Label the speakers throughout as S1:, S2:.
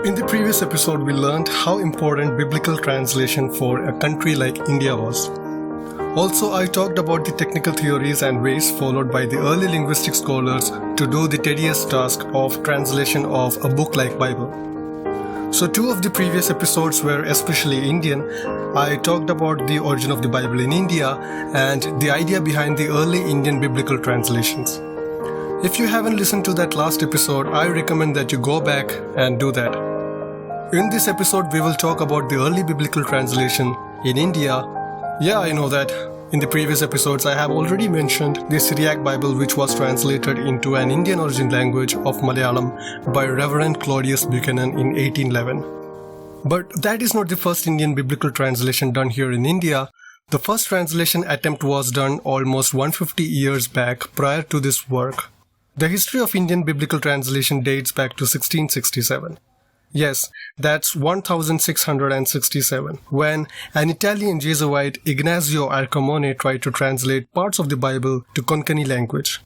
S1: In the previous episode, we learned how important biblical translation for a country like India was. Also, I talked about the technical theories and ways followed by the early linguistic scholars to do the tedious task of translation of a book like Bible. So two of the previous episodes were especially Indian. I talked about the origin of the Bible in India and the idea behind the early Indian biblical translations. If you haven't listened to that last episode, I recommend that you go back and do that. In this episode, we will talk about the early biblical translation in India. Yeah, I know that in the previous episodes I have already mentioned the Syriac Bible, which was translated into an Indian origin language of Malayalam by Reverend Claudius Buchanan in 1811. But that is not the first Indian biblical translation done here in India. The first translation attempt was done almost 150 years back prior to this work. The history of Indian biblical translation dates back to 1667. Yes, that's 1667, when an Italian Jesuit, Ignazio Arcamone, tried to translate parts of the Bible to Konkani language,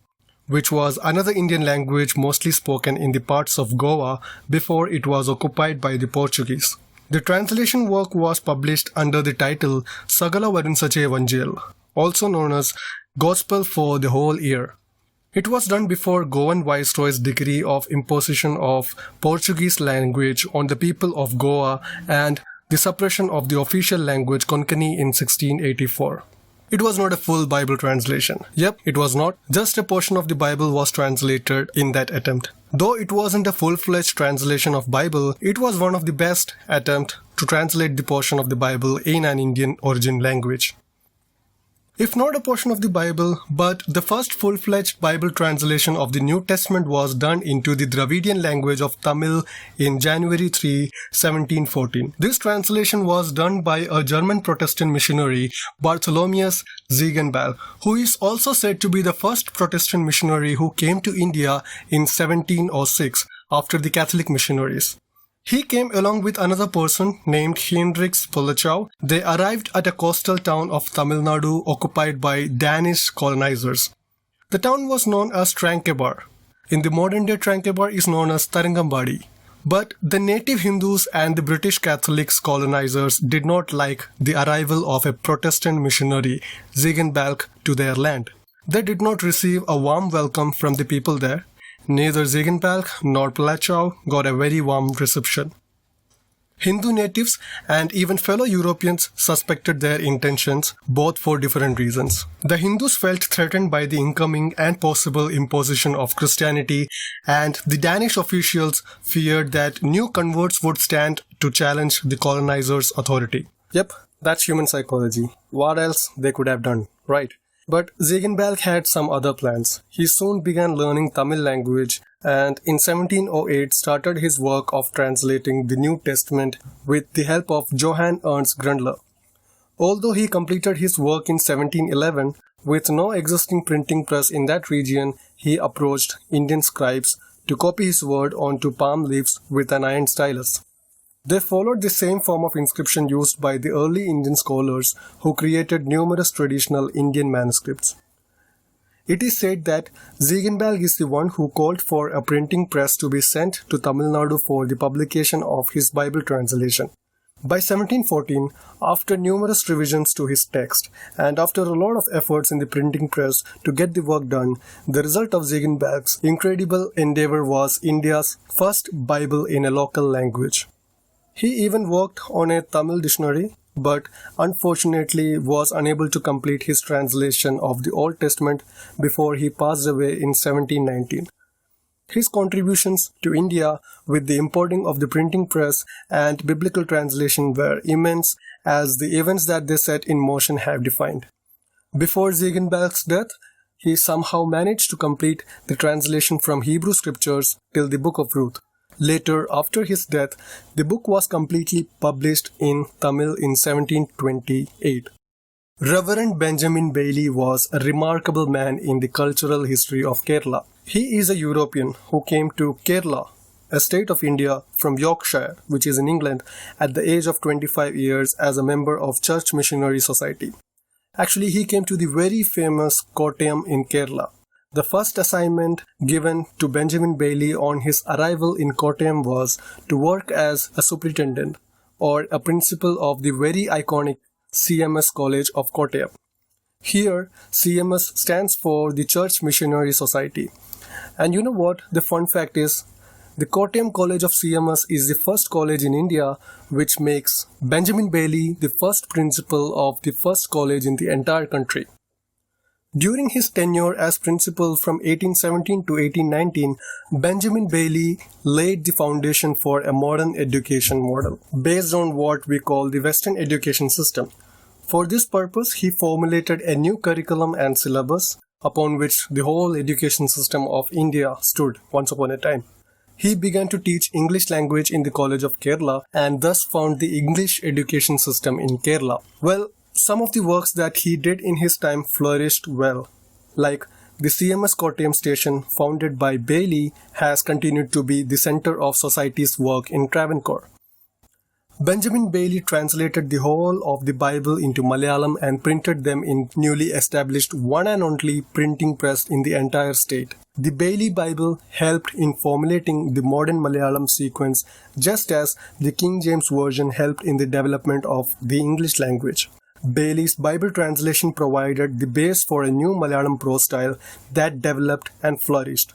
S1: which was another Indian language mostly spoken in the parts of Goa before it was occupied by the Portuguese. The translation work was published under the title Sagala Varunsache Evangelho, also known as Gospel for the Whole Year. It was done before Goan Viceroy's decree of imposition of Portuguese language on the people of Goa and the suppression of the official language Konkani in 1684. It was not a full Bible translation. Yep, it was not. Just a portion of the Bible was translated in that attempt. Though it wasn't a full-fledged translation of Bible, it was one of the best attempts to translate the portion of the Bible in an Indian origin language. If not a portion of the Bible, but the first full-fledged Bible translation of the New Testament was done into the Dravidian language of Tamil in January 3, 1714. This translation was done by a German Protestant missionary, Bartholomeus Ziegenbalg, who is also said to be the first Protestant missionary who came to India in 1706 after the Catholic missionaries. He came along with another person named Hendrix Polachau. They arrived at a coastal town of Tamil Nadu occupied by Danish colonizers. The town was known as Trankebar. In the modern day, Trankebar is known as Tarangambadi. But the native Hindus and the British Catholics colonizers did not like the arrival of a Protestant missionary, Ziegenbalg, to their land. They did not receive a warm welcome from the people there. Neither Ziegenbalg nor Polachau got a very warm reception. Hindu natives and even fellow Europeans suspected their intentions, both for different reasons. The Hindus felt threatened by the incoming and possible imposition of Christianity, and the Danish officials feared that new converts would stand to challenge the colonizers' authority. Yep, that's human psychology. What else they could have done, right? But Ziegenbalg had some other plans. He soon began learning Tamil language and in 1708 started his work of translating the New Testament with the help of Johann Ernst Grundler. Although he completed his work in 1711, with no existing printing press in that region, he approached Indian scribes to copy his word onto palm leaves with an iron stylus. They followed the same form of inscription used by the early Indian scholars who created numerous traditional Indian manuscripts. It is said that Ziegenbalg is the one who called for a printing press to be sent to Tamil Nadu for the publication of his Bible translation. By 1714, after numerous revisions to his text, and after a lot of efforts in the printing press to get the work done, the result of Ziegenbalg's incredible endeavor was India's first Bible in a local language. He even worked on a Tamil dictionary, but unfortunately was unable to complete his translation of the Old Testament before he passed away in 1719. His contributions to India with the importing of the printing press and biblical translation were immense, as the events that they set in motion have defined. Before Ziegenbalg's death, he somehow managed to complete the translation from Hebrew scriptures till the Book of Ruth. Later, after his death, the book was completely published in Tamil in 1728. Reverend Benjamin Bailey was a remarkable man in the cultural history of Kerala. He is a European who came to Kerala, a state of India, from Yorkshire, which is in England, at the age of 25 years as a member of Church Missionary Society. Actually, he came to the very famous Kottayam in Kerala. The first assignment given to Benjamin Bailey on his arrival in Kottayam was to work as a superintendent or a principal of the very iconic CMS College of Kottayam. Here, CMS stands for the Church Missionary Society. And you know what? The fun fact is, the Kottayam College of CMS is the first college in India which makes Benjamin Bailey the first principal of the first college in the entire country. During his tenure as principal from 1817 to 1819, Benjamin Bailey laid the foundation for a modern education model based on what we call the Western education system. For this purpose, he formulated a new curriculum and syllabus upon which the whole education system of India stood once upon a time. He began to teach English language in the College of Kerala and thus found the English education system in Kerala. Well, some of the works that he did in his time flourished well, like the CMS Kottayam station founded by Bailey has continued to be the center of society's work in Travancore. Benjamin Bailey translated the whole of the Bible into Malayalam and printed them in newly established one and only printing press in the entire state. The Bailey Bible helped in formulating the modern Malayalam sequence, just as the King James Version helped in the development of the English language. Bailey's Bible translation provided the base for a new Malayalam prose style that developed and flourished.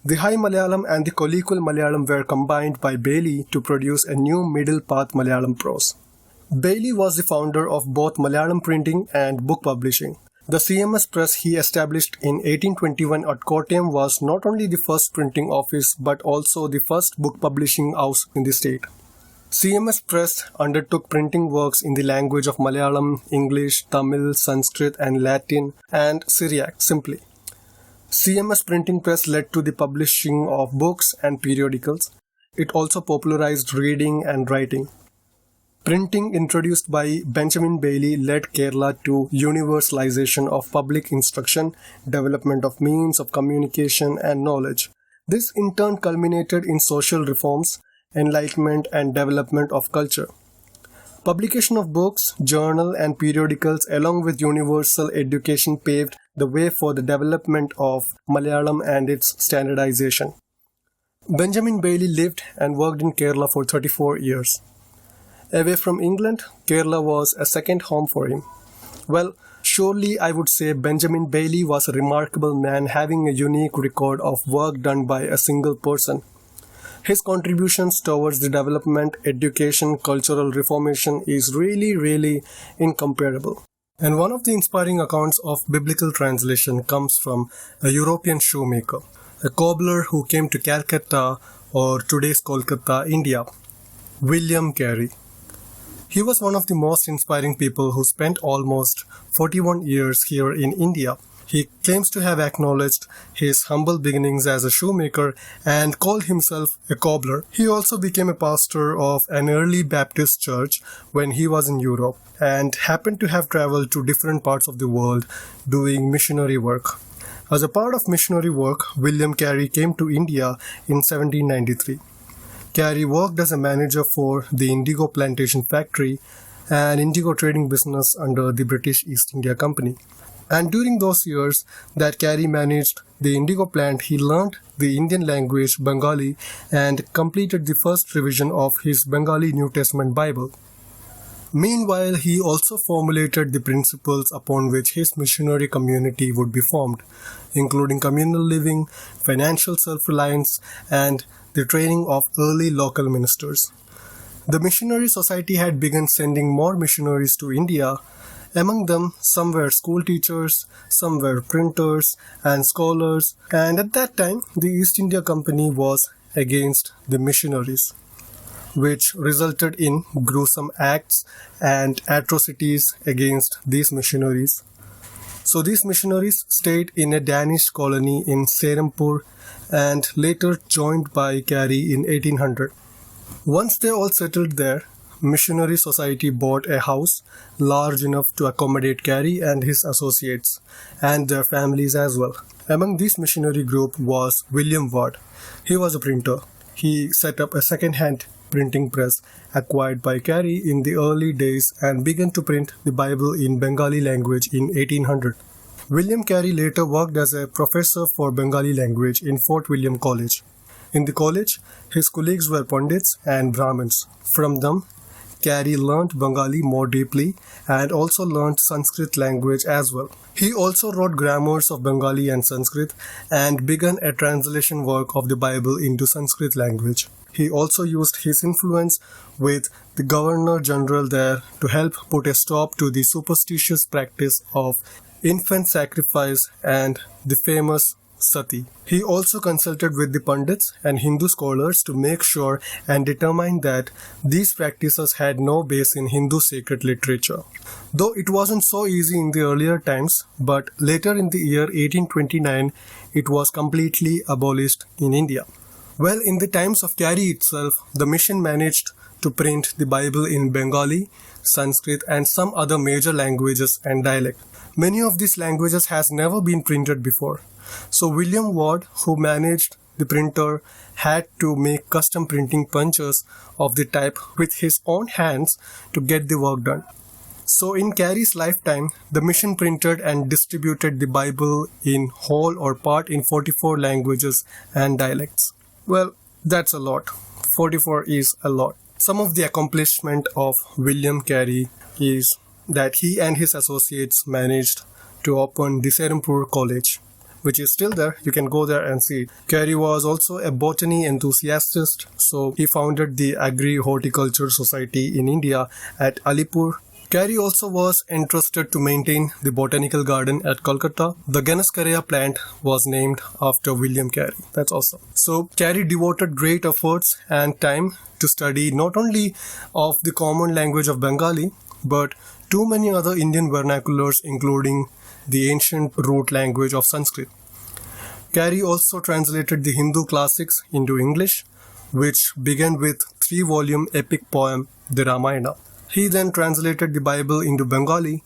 S1: The High Malayalam and the Colloquial Malayalam were combined by Bailey to produce a new middle path Malayalam prose. Bailey was the founder of both Malayalam printing and book publishing. The CMS press he established in 1821 at Kottayam was not only the first printing office but also the first book publishing house in the state. CMS Press undertook printing works in the language of Malayalam, English, Tamil, Sanskrit and Latin and Syriac simply. CMS printing press led to the publishing of books and periodicals. It also popularized reading and writing. Printing introduced by Benjamin Bailey led Kerala to universalization of public instruction, development of means of communication and knowledge. This in turn culminated in social reforms, enlightenment and development of culture. Publication of books, journal and periodicals along with universal education paved the way for the development of Malayalam and its standardization. Benjamin Bailey lived and worked in Kerala for 34 years. Away from England, Kerala was a second home for him. Well, surely I would say Benjamin Bailey was a remarkable man having a unique record of work done by a single person. His contributions towards the development, education, cultural reformation is really incomparable. And one of the inspiring accounts of biblical translation comes from a European shoemaker, a cobbler who came to Calcutta or today's Kolkata, India, William Carey. He was one of the most inspiring people who spent almost 41 years here in India. He claims to have acknowledged his humble beginnings as a shoemaker and called himself a cobbler. He also became a pastor of an early Baptist church when he was in Europe and happened to have traveled to different parts of the world doing missionary work. As a part of missionary work, William Carey came to India in 1793. Carey worked as a manager for the indigo plantation factory, an indigo trading business under the British East India Company. And during those years that Carey managed the indigo plant, he learned the Indian language Bengali and completed the first revision of his Bengali New Testament Bible. Meanwhile, he also formulated the principles upon which his missionary community would be formed, including communal living, financial self-reliance, and the training of early local ministers. The missionary society had begun sending more missionaries to India. Among them, some were school teachers, some were printers and scholars, and at that time, the East India Company was against the missionaries, which resulted in gruesome acts and atrocities against these missionaries. So these missionaries stayed in a Danish colony in Serampur and later joined by Carey in 1800. Once they all settled there, Missionary Society bought a house large enough to accommodate Carey and his associates and their families as well. Among this missionary group was William Ward. He was a printer. He set up a second-hand printing press acquired by Carey in the early days and began to print the Bible in Bengali language in 1800. William Carey later worked as a professor for Bengali language in Fort William College. In the college, his colleagues were Pandits and Brahmins. From them, Carey learnt Bengali more deeply and also learnt Sanskrit language as well. He also wrote grammars of Bengali and Sanskrit and began a translation work of the Bible into Sanskrit language. He also used his influence with the Governor General there to help put a stop to the superstitious practice of infant sacrifice and the famous sati. He also consulted with the Pandits and Hindu scholars to make sure and determine that these practices had no base in Hindu sacred literature. Though it wasn't so easy in the earlier times, but later in the year 1829, it was completely abolished in India. Well, in the times of Carey itself, the mission managed to print the Bible in Bengali, Sanskrit and some other major languages and dialects. Many of these languages has never been printed before. So William Ward, who managed the printer, had to make custom printing punches of the type with his own hands to get the work done. So in Carey's lifetime, the mission printed and distributed the Bible in whole or part in 44 languages and dialects. Well, that's a lot. 44 is a lot. Some of the accomplishment of William Carey is that he and his associates managed to open the Serampore College, which is still there. You can go there and see it. Carey was also a botany enthusiast, so he founded the Agri-Horticulture Society in India at Alipur. Carey also was entrusted to maintain the botanical garden at Kolkata. The Ganaskaraya plant was named after William Carey. That's awesome. So Carey devoted great efforts and time to study not only of the common language of Bengali, but too many other Indian vernaculars, including the ancient root language of Sanskrit. Carey also translated the Hindu classics into English, which began with 3-volume epic poem, the Ramayana. He then translated the Bible into Bengali,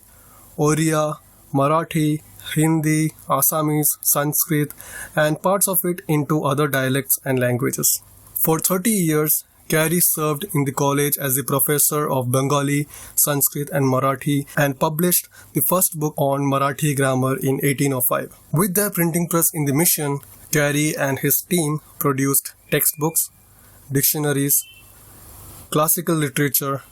S1: Oriya, Marathi, Hindi, Assamese, Sanskrit, and parts of it into other dialects and languages. For 30 years, Carey served in the college as the professor of Bengali, Sanskrit and Marathi and published the first book on Marathi grammar in 1805. With their printing press in the mission, Carey and his team produced textbooks, dictionaries, classical literature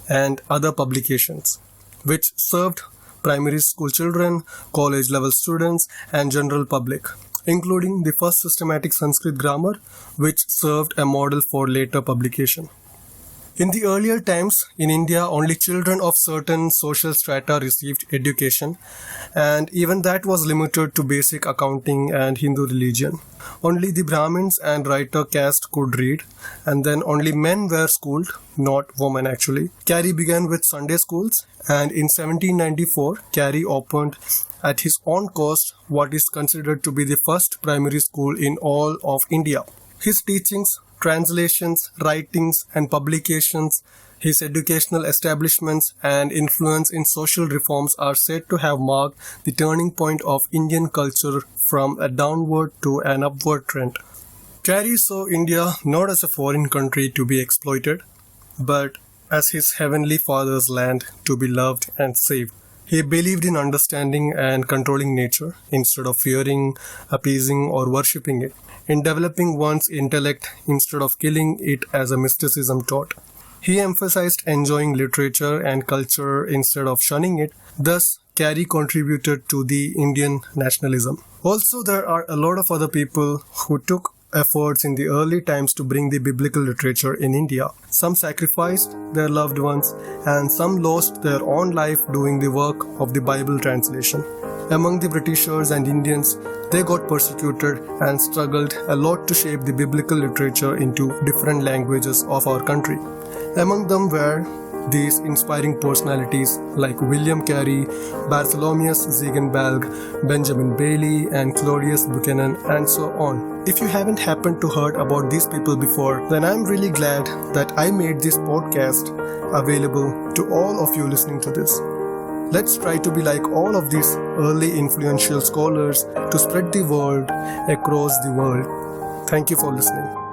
S1: and other publications, which served primary school children, college level students and general public, including the first systematic Sanskrit grammar, which served a model for later publication. In the earlier times, in India, only children of certain social strata received education, and even that was limited to basic accounting and Hindu religion. Only the Brahmins and writer caste could read, and then only men were schooled, not women actually. Carey began with Sunday schools, and in 1794, Carey opened at his own cost what is considered to be the first primary school in all of India. His teachings, translations, writings and publications, his educational establishments and influence in social reforms are said to have marked the turning point of Indian culture from a downward to an upward trend. Carey saw India not as a foreign country to be exploited, but as his heavenly Father's land to be loved and saved. He believed in understanding and controlling nature instead of fearing, appeasing or worshipping it, in developing one's intellect instead of killing it as a mysticism taught. He emphasized enjoying literature and culture instead of shunning it. Thus, Carey contributed to the Indian nationalism. Also, there are a lot of other people who took efforts in the early times to bring the biblical literature in India. Some sacrificed their loved ones and some lost their own life doing the work of the Bible translation. Among the Britishers and Indians, they got persecuted and struggled a lot to shape the biblical literature into different languages of our country. Among them were these inspiring personalities like William Carey, Bartholomew Ziegenbalg, Benjamin Bailey, and Claudius Buchanan, and so on. If you haven't happened to heard about these people before, then I'm really glad that I made this podcast available to all of you listening to this. Let's try to be like all of these early influential scholars to spread the word across the world. Thank you for listening.